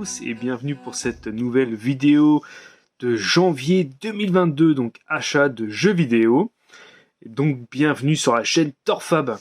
tous et bienvenue pour cette nouvelle vidéo de janvier 2022, donc achat de jeux vidéo. Et donc bienvenue sur la chaîne Torfab.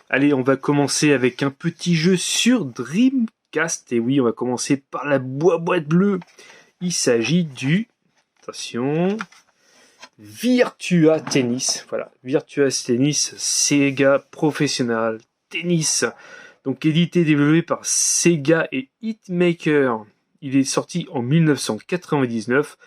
Allez, on va commencer avec un petit jeu sur Dreamcast. Et oui, on va commencer par la boîte bleue. Il s'agit du... Attention... Virtua Tennis. Voilà, Virtua Tennis Sega Professional Tennis. Donc édité et développé par Sega et Hitmaker. Il est sorti en 1999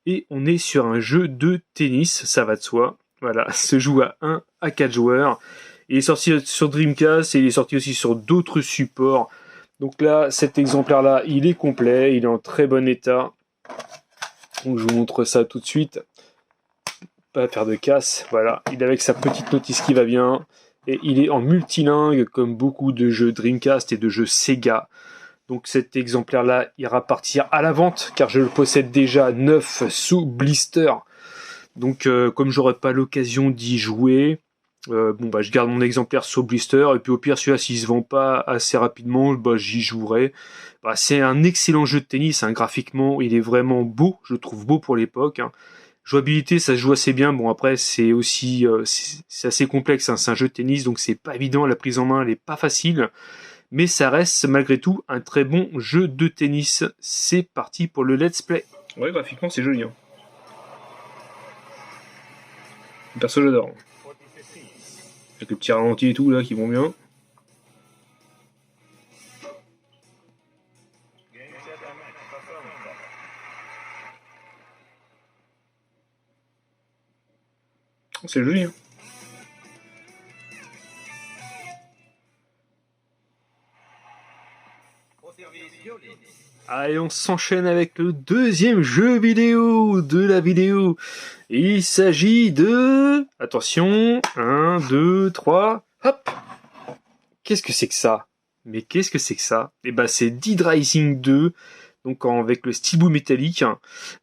et on est sur un jeu de tennis, ça va de soi. Voilà, se joue à 1 à 4 joueurs. Il est sorti sur Dreamcast et il est sorti aussi sur d'autres supports. Donc là, cet exemplaire-là, il est complet, il est en très bon état. Donc je vous montre ça tout de suite. Pas faire de casse, voilà. Il est avec sa petite notice qui va bien. Et il est en multilingue comme beaucoup de jeux Dreamcast et de jeux Sega. Donc cet exemplaire-là ira partir à la vente car je le possède déjà neuf sous blister. Donc comme j'aurai pas l'occasion d'y jouer, je garde mon exemplaire sous blister. Et puis au pire, celui-là, s'il se vend pas assez rapidement, j'y jouerai. C'est un excellent jeu de tennis, hein. Graphiquement, il est vraiment beau, je le trouve beau pour l'époque, hein. Jouabilité, ça se joue assez bien. Bon, après, c'est aussi c'est assez complexe, hein. C'est un jeu de tennis, donc c'est pas évident. La prise en main, elle est pas facile. Mais ça reste, malgré tout, un très bon jeu de tennis. C'est parti pour le let's play. Ouais, graphiquement, c'est joli, hein. Perso, j'adore. Avec le petit ralenti et tout, là, qui vont bien. C'est joli, hein. Allez, on s'enchaîne avec le deuxième jeu vidéo de la vidéo. Il s'agit de... Attention, 1, 2, 3, hop. Qu'est-ce que c'est que ça? Mais qu'est-ce que c'est que ça? C'est Dead Rising 2. Donc avec le steelbook métallique.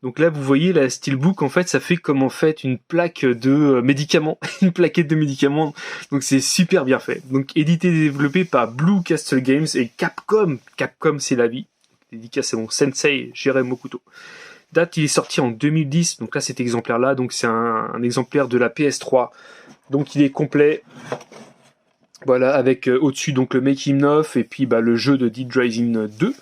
Donc là vous voyez la steelbook, en fait ça fait comme en fait une plaque de médicaments, une plaquette de médicaments. Donc c'est super bien fait. Donc édité et développé par Blue Castle Games et Capcom. Capcom c'est la vie. Dédicace à mon sensei Jérôme Mokuto. Date, il est sorti en 2010. Donc là cet exemplaire là, donc c'est un exemplaire de la PS3. Donc il est complet. Voilà, avec au-dessus donc le making of et puis le jeu de Dead Rising 2.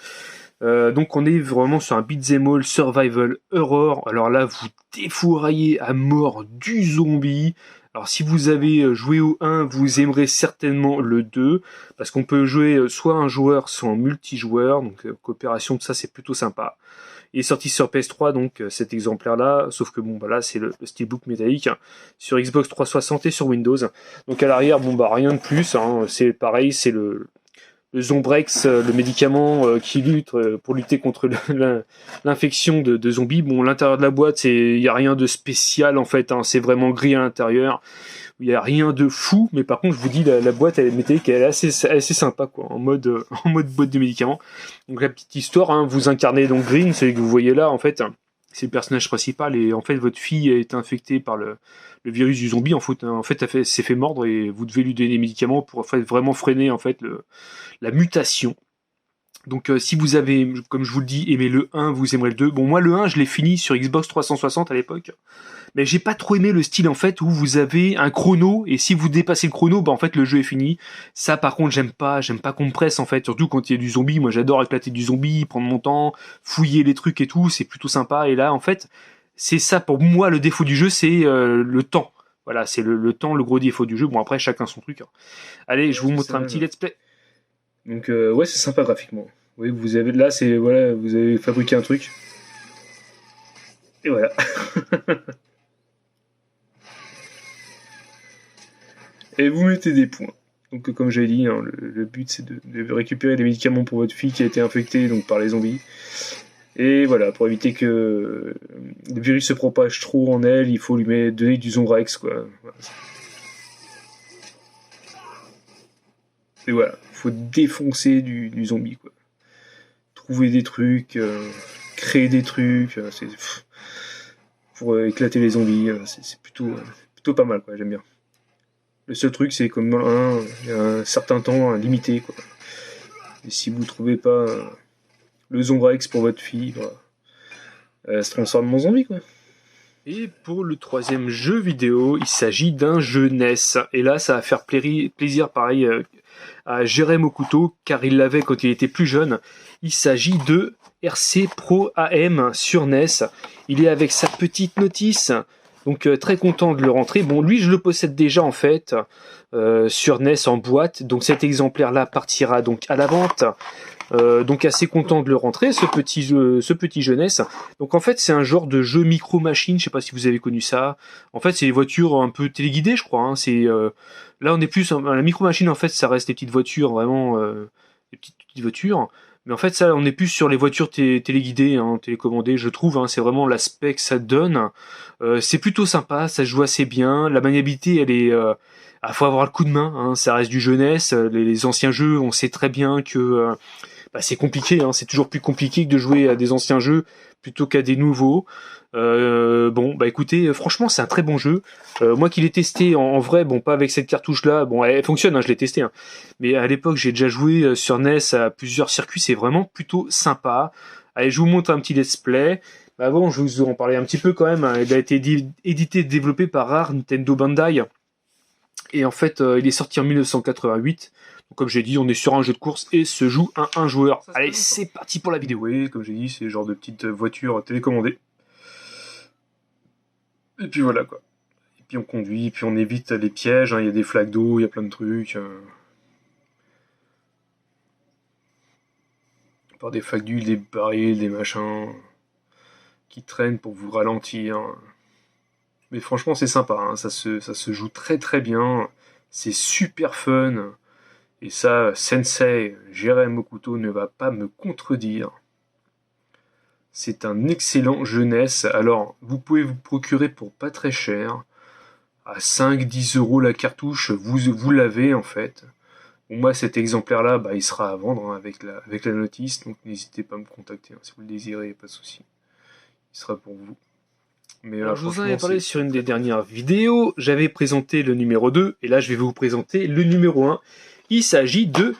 Donc on est vraiment sur un beat'em all survival horror. Alors là vous défouraillez à mort du zombie. Alors si vous avez joué au 1, vous aimerez certainement le 2, parce qu'on peut jouer soit un joueur, soit en multijoueur, donc coopération, tout ça c'est plutôt sympa. Il est sorti sur PS3, donc cet exemplaire-là, sauf que là c'est le steelbook métallique, hein, sur Xbox 360 et sur Windows. Donc à l'arrière, rien de plus, hein, c'est pareil, c'est le Zombrex, le médicament qui lutte pour lutter contre l'infection de zombies. Bon, l'intérieur de la boîte, il y a rien de spécial en fait, hein, c'est vraiment gris à l'intérieur. Il y a rien de fou, mais par contre, je vous dis, la boîte elle est métallique, elle est assez sympa quoi, en mode boîte de médicaments. Donc la petite histoire, hein, vous incarnez donc Green, celui que vous voyez là en fait. C'est le personnage principal et en fait votre fille est infectée par le virus du zombie. En fait, elle s'est fait mordre et vous devez lui donner des médicaments pour en fait vraiment freiner en fait la mutation. Donc si vous avez, comme je vous le dis, aimé le 1, vous aimerez le 2. Bon, moi le 1, je l'ai fini sur Xbox 360 à l'époque. Mais j'ai pas trop aimé le style en fait où vous avez un chrono et si vous dépassez le chrono, en fait le jeu est fini. Ça par contre j'aime pas qu'on me presse en fait, surtout quand il y a du zombie. Moi j'adore éclater du zombie, prendre mon temps, fouiller les trucs et tout, c'est plutôt sympa. Et là en fait, c'est ça pour moi le défaut du jeu, c'est le temps. Voilà, c'est le temps, le gros défaut du jeu. Bon après chacun son truc, hein. Allez, je vous montre un petit let's play. Donc ouais, c'est sympa graphiquement. Oui, vous avez là, c'est voilà, vous avez fabriqué un truc. Et voilà. Et vous mettez des points. Donc comme j'avais dit, hein, le but c'est de récupérer des médicaments pour votre fille qui a été infectée donc par les zombies. Et voilà, pour éviter que le virus se propage trop en elle, il faut lui donner du Zombrex quoi. Et voilà, il faut défoncer du zombie quoi. Trouver des trucs, créer des trucs, pour éclater les zombies, c'est plutôt pas mal quoi, j'aime bien. Le seul truc c'est comme dans le 1, il y a un certain temps limité quoi. Et si vous trouvez pas Le Zombrex pour votre fille, voilà. Elle se transforme en zombie, quoi. Et pour le troisième jeu vidéo, il s'agit d'un jeu NES. Et là, ça va faire plaisir, pareil, à Jérém au couteau, car il l'avait quand il était plus jeune. Il s'agit de RC Pro AM sur NES. Il est avec sa petite notice, donc très content de le rentrer. Bon, lui, je le possède déjà en fait sur NES en boîte. Donc cet exemplaire-là partira donc à la vente. Donc assez content de le rentrer, ce petit jeunesse. Donc en fait c'est un genre de jeu micro-machine, je sais pas si vous avez connu ça. En fait c'est des voitures un peu téléguidées je crois. Hein. Là on est plus la micro-machine en fait ça reste des petites voitures vraiment des petites voitures. Mais en fait ça on est plus sur les voitures téléguidées, hein, télécommandées je trouve. Hein. C'est vraiment l'aspect que ça donne. C'est plutôt sympa, ça se joue assez bien. La maniabilité elle est faut avoir le coup de main, hein, ça reste du jeunesse. Les anciens jeux, on sait très bien que c'est compliqué, hein, c'est toujours plus compliqué que de jouer à des anciens jeux plutôt qu'à des nouveaux. Écoutez, franchement, c'est un très bon jeu. Moi qui l'ai testé en vrai, bon, pas avec cette cartouche-là, bon, elle fonctionne, hein, je l'ai testé, hein. Mais à l'époque, j'ai déjà joué sur NES à plusieurs circuits, c'est vraiment plutôt sympa. Allez, je vous montre un petit let's play. Avant, je vous en parlais un petit peu quand même. Hein. Il a été édité et développé par Rare Nintendo Bandai. Et en fait, il est sorti en 1988. Donc, comme j'ai dit, on est sur un jeu de course et se joue un joueur. Allez, c'est parti pour la vidéo. Oui, comme j'ai dit, c'est le genre de petite voiture télécommandée. Et puis voilà quoi. Et puis on conduit, puis on évite les pièges. Hein. Il y a des flaques d'eau, il y a plein de trucs. Par des flaques d'huile, des barils, des machins qui traînent pour vous ralentir. Mais franchement, c'est sympa. Hein. Ça se joue très très bien. C'est super fun. Et ça, Sensei, Jérém Okuto ne va pas me contredire. C'est un excellent jeunesse. Alors, vous pouvez vous procurer pour pas très cher. À 5-10 euros la cartouche, vous l'avez en fait. Bon, moi, cet exemplaire-là, il sera à vendre hein, avec la notice. Donc, n'hésitez pas à me contacter. Hein, si vous le désirez, pas de souci. Il sera pour vous. Mais alors, je vous en ai parlé sur une des dernières vidéos. J'avais présenté le numéro 2. Et là, je vais vous présenter le numéro 1. Il s'agit de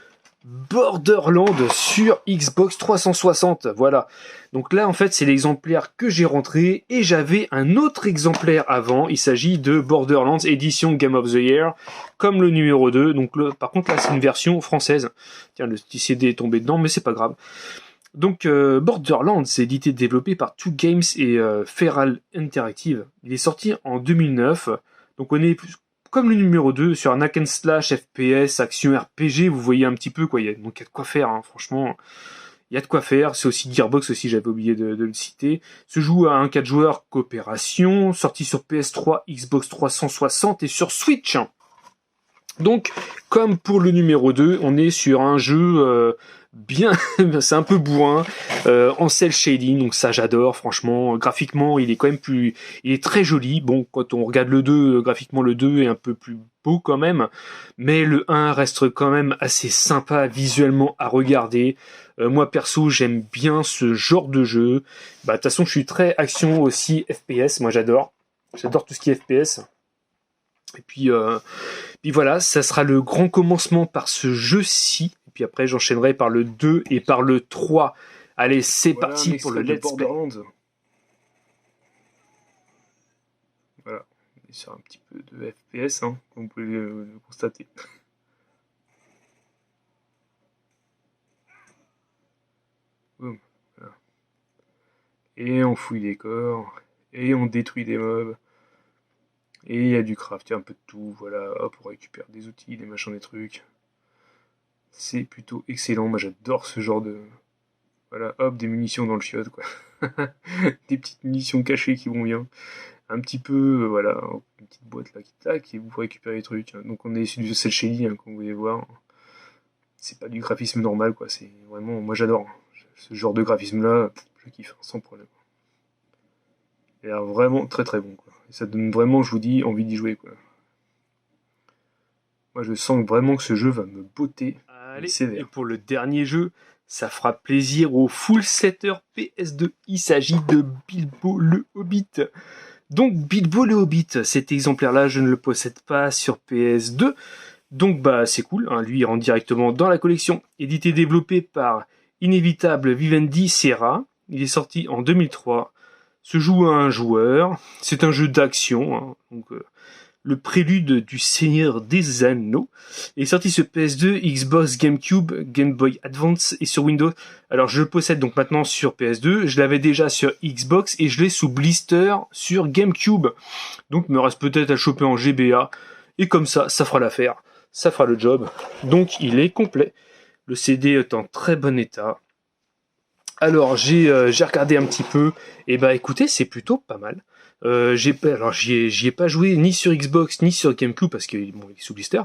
Borderlands sur Xbox 360. Voilà. Donc là, en fait, c'est l'exemplaire que j'ai rentré. Et j'avais un autre exemplaire avant. Il s'agit de Borderlands édition Game of the Year. Comme le numéro 2. Donc, par contre, là, c'est une version française. Tiens, le petit CD est tombé dedans, mais c'est pas grave. Donc, Borderlands, c'est édité et développé par Two Games et Feral Interactive. Il est sorti en 2009. Donc, on est comme le numéro 2 sur un hack and slash FPS, action RPG. Vous voyez un petit peu, quoi. Donc, il y a de quoi faire, hein, franchement. Il y a de quoi faire. C'est aussi Gearbox, aussi, j'avais oublié de le citer. Se joue à un 4 joueurs coopération. Sorti sur PS3, Xbox 360 et sur Switch. Donc, comme pour le numéro 2, on est sur un jeu bien, c'est un peu bourrin, en cel shading, donc ça j'adore, franchement. Graphiquement, il est quand même il est très joli. Bon, quand on regarde le 2, graphiquement le 2 est un peu plus beau quand même, mais le 1 reste quand même assez sympa visuellement à regarder. Moi perso, j'aime bien ce genre de jeu. De toute façon, je suis très action aussi, FPS, moi j'adore tout ce qui est FPS. Et puis voilà, ça sera le grand commencement par ce jeu-ci. Et puis après, j'enchaînerai par le 2 et par le 3. Allez, c'est parti pour le Let's Play. Voilà, on est sur un petit peu de FPS, hein, comme vous pouvez le constater. Boum, voilà. Et on fouille des corps, et on détruit des mobs. Et il y a du craft, il y a un peu de tout, voilà, hop, on récupère des outils, des machins, des trucs. C'est plutôt excellent, moi j'adore ce genre de... Voilà, hop, des munitions dans le chiotte, quoi. Des petites munitions cachées qui vont bien. Un petit peu, voilà, une petite boîte là qui tac, et vous récupérez les trucs. Donc on est sur du cel shading, hein, comme vous pouvez voir. C'est pas du graphisme normal, quoi, c'est vraiment... Moi j'adore. Ce genre de graphisme-là, je kiffe, sans problème. Il a l'air vraiment très très bon, quoi. Et ça donne vraiment, je vous dis, envie d'y jouer, quoi. Moi, je sens vraiment que ce jeu va me botter. Allez, sévère. Et pour le dernier jeu, ça fera plaisir aux full setter PS2. Il s'agit de Bilbo le Hobbit. Donc, Bilbo le Hobbit, cet exemplaire-là, je ne le possède pas sur PS2. Donc, c'est cool. Hein, lui, il rentre directement dans la collection. Édité et développé par inévitable Vivendi Sierra. Il est sorti en 2003. Se joue à un joueur. C'est un jeu d'action. Hein. Donc, le prélude du Seigneur des Anneaux. Il est sorti sur PS2, Xbox, GameCube, Game Boy Advance et sur Windows. Alors je le possède donc maintenant sur PS2. Je l'avais déjà sur Xbox et je l'ai sous blister sur GameCube. Donc il me reste peut-être à choper en GBA. Et comme ça, ça fera l'affaire. Ça fera le job. Donc il est complet. Le CD est en très bon état. Alors j'ai regardé un petit peu. Et bah écoutez, c'est plutôt pas mal. J'y ai pas joué ni sur Xbox ni sur GameCube parce qu'il est sous blister.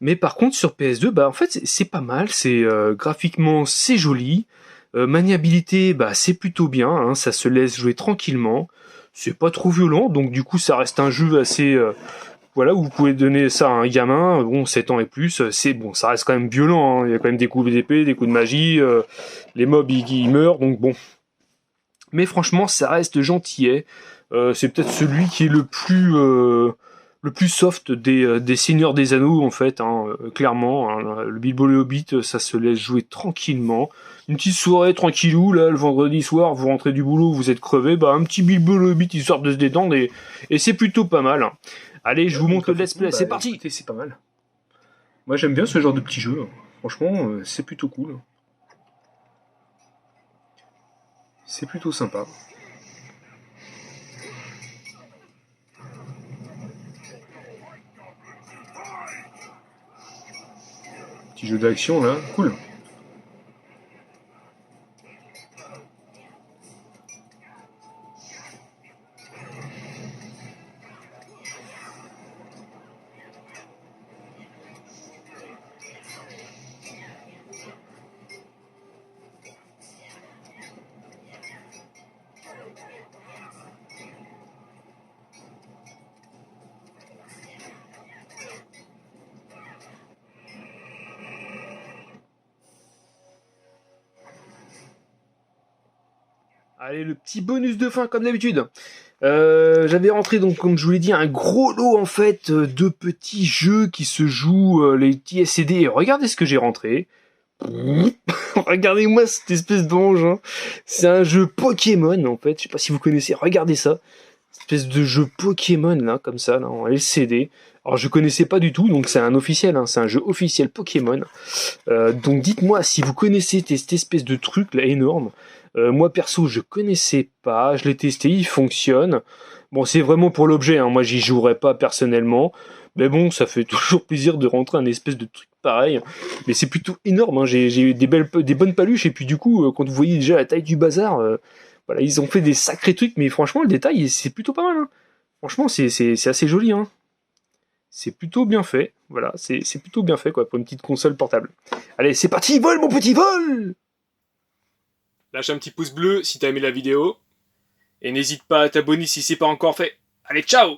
Mais par contre sur PS2, bah en fait c'est pas mal. C'est graphiquement c'est joli. Maniabilité, bah c'est plutôt bien. Hein, ça se laisse jouer tranquillement. C'est pas trop violent, donc du coup ça reste un jeu assez voilà, où vous pouvez donner ça à un gamin, bon, 7 ans et plus, c'est bon, ça reste quand même violent, hein. Il y a quand même des coups d'épée, des coups de magie, les mobs ils meurent, donc bon. Mais franchement, ça reste gentillet. C'est peut-être celui qui est le plus soft des Seigneurs des Anneaux, en fait, hein, clairement. Hein, le Bilbo le Hobbit, ça se laisse jouer tranquillement. Une petite soirée tranquillou, là, le vendredi soir, vous rentrez du boulot, vous êtes crevé, bah un petit Bilbo le Hobbit, histoire de se détendre, et c'est plutôt pas mal. Hein. Allez, je vous montre le let's play, c'est parti. Écoutez, c'est pas mal. Moi j'aime bien ce genre de petits jeux. Franchement, c'est plutôt cool. C'est plutôt sympa. Petit jeu d'action là, cool. Allez, le petit bonus de fin, comme d'habitude. J'avais rentré, donc, comme je vous l'ai dit, un gros lot, en fait, de petits jeux qui se jouent, les petits SCD. Et regardez ce que j'ai rentré. Regardez-moi cette espèce d'engin. C'est un jeu Pokémon, en fait. Je sais pas si vous connaissez. Regardez ça. Cette espèce de jeu Pokémon, là, comme ça, là, en LCD. Alors, je connaissais pas du tout, donc c'est un officiel, hein, c'est un jeu officiel Pokémon. Donc, dites-moi si vous connaissez cette espèce de truc, là, énorme. Moi perso je connaissais pas, je l'ai testé, il fonctionne. Bon c'est vraiment pour l'objet, hein. Moi j'y jouerai pas personnellement, mais bon ça fait toujours plaisir de rentrer un espèce de truc pareil. Mais c'est plutôt énorme, hein. J'ai eu des bonnes paluches et puis du coup quand vous voyez déjà la taille du bazar, voilà ils ont fait des sacrés trucs, mais franchement le détail c'est plutôt pas mal. Hein. Franchement c'est assez joli. Hein. C'est plutôt bien fait, voilà, c'est plutôt bien fait quoi pour une petite console portable. Allez c'est parti, vole mon petit vol! Lâche un petit pouce bleu si t'as aimé la vidéo. Et n'hésite pas à t'abonner si c'est pas encore fait. Allez, ciao!